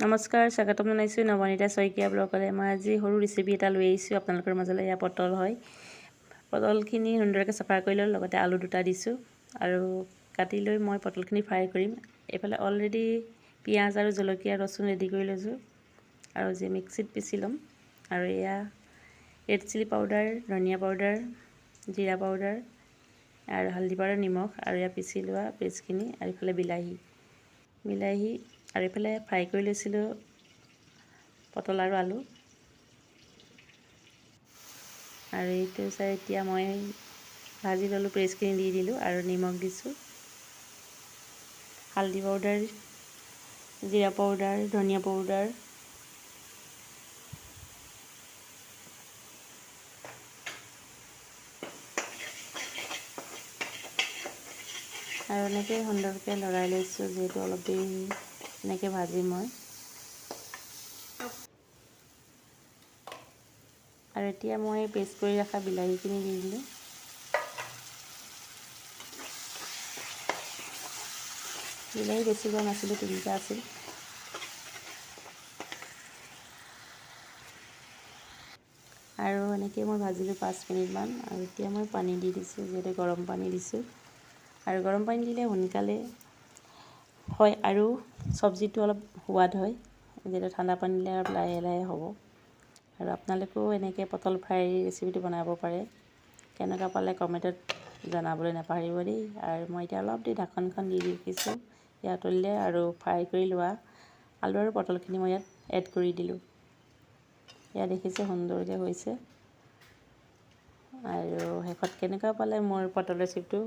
নমস্কাৰ, স্বাগতম জনাইছোঁ নৱনীতা শইকীয়া ব্লগলৈ। মই আজি সৰু ৰেচিপি এটা লৈ আহিছোঁ আপোনালোকৰ মাজলৈ। এয়া পটল হয়। পটলখিনি সুন্দৰকৈ চাফা কৰি লৈ লগতে আলু দুটা দিছোঁ আৰু কাটি লৈ মই পটলখিনি ফ্ৰাই কৰিম। এইফালে অলৰেডি পিঁয়াজ আৰু জলকীয়া ৰচুন ৰেডি কৰি লৈছোঁ আৰু যে মিক্সিত পিচি ল'ম। আৰু এয়া ৰেড চিলি পাউডাৰ, ধনিয়া পাউডাৰ, জিৰা পাউডাৰ আৰু হালধি পাউডাৰ, নিমখ আৰু এয়া পিচি লোৱা পেষ্টখিনি আৰু এইফালে বিলাহী আৰু এইফালে ফ্ৰাই কৰি লৈছিলোঁ পটল আৰু আলু। আৰু এইটো চাই এতিয়া মই ভাজি ল'লোঁ, পেষ্টখিনি দি দিলোঁ আৰু নিমখ দিছোঁ, হালধি পাউডাৰ, জিৰা পাউডাৰ, ধনিয়া পাউডাৰ আৰু এনেকৈ সুন্দৰকৈ লৰাই লৈছোঁ। যিহেতু অলপ দেৰি এনেকৈ ভাজিম মই। আৰু এতিয়া মই পেষ্ট কৰি ৰখা বিলাহীখিনি দি দিলোঁ। বিলাহী বেছি লোৱা নাছিলোঁ, 3টা আছিল। আৰু এনেকৈ মই ভাজিলোঁ 5 মিনিটমান। আৰু এতিয়া মই পানী দি দিছোঁ, যিহেতু গৰম পানী দিছোঁ। আৰু গৰম পানী দিলে সোনকালে হয় আৰু চব্জিটো অলপ সোৱাদ হয়, যিহেতু ঠাণ্ডা পানী দিলে অলপ লাহে লাহে হ'ব। আৰু আপোনালোকেও এনেকৈ পটল ফ্ৰাই ৰেচিপিটো বনাব পাৰে। কেনেকুৱা পালে কমেণ্টত জনাবলৈ নাপাহৰিব দেই। আৰু মই এতিয়া অলপ দেৰি ঢাকনখন দি ৰাখিছোঁ। ইয়াত উতলিলে আৰু ফ্ৰাই কৰি লোৱা আলু আৰু পটলখিনি মই ইয়াত এড কৰি দিলোঁ। এয়া দেখিছে সুন্দৰকৈ হৈছে। আৰু শেষত কেনেকুৱা পালে মোৰ পটল ৰেচিপিটো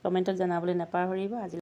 কমেণ্টত জনাবলৈ নাপাহৰিব। আজি